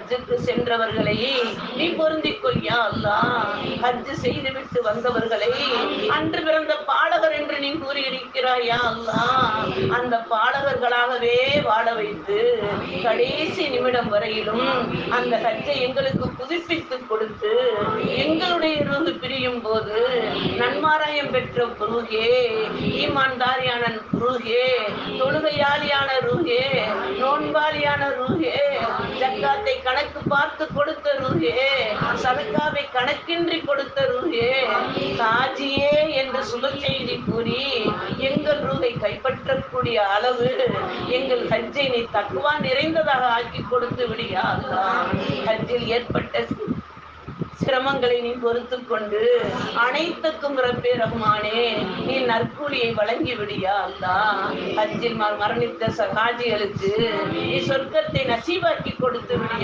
ஹஜ்ஜுக்கு சென்றவர்களை நீ பொருந்திக் கொள் யா அல்லாஹ். ஹஜ் செய்துவிட்டு வந்தவர்களை அன்று பிறந்த பாடகர் என்று நீ கூறியிருக்கிறாய் யா அல்லாஹ். அந்த பாடகர்களாகவே வாழ வைத்து கடைசி நிமிடம் வரையிலும் அந்த ஹஜ்ஜை எங்களுக்கு புதுப்பித்து கொடுத்து எங்களுடைய ரூஹு பிரியும் போது நன்மாராயம் பெற்ற ரூஹே, ஈமான்தாரியான ரூஹே, தொழுகையாளியான ரூஹே, நோன்பாளியான ரூஹே, ஜக்காத்தை கணக்கு பார்த்து கொடுத்த ரூஹே, சதக்காவை கணக்கின்றி கொடுத்த ரூஹே, காஜியே என்று சுப செய்தி கூறி எங்கள் ரூஹை கைப்பற்றக்கூடிய அளவு எங்கள் ஹஜ்ஜை நீ தக்குவா நிறைந்ததாக ஆக்கி கொடுத்து விடியா அல்லாஹ். ஹஜ்ஜில் ஏற்பட்ட சிரமங்களை நீ பொறுத்து கொண்டு அனைத்துக்கும் ரப்பே ரஹ்மானே நீ நற்கூலியை வழங்கி விடியா அல்லாஹ். ஹஜ்ஜில் மரணித்த ஹாஜிகளுக்கு நீ சொர்க்கத்தை நசீபாக்கி கொடுத்து விடியா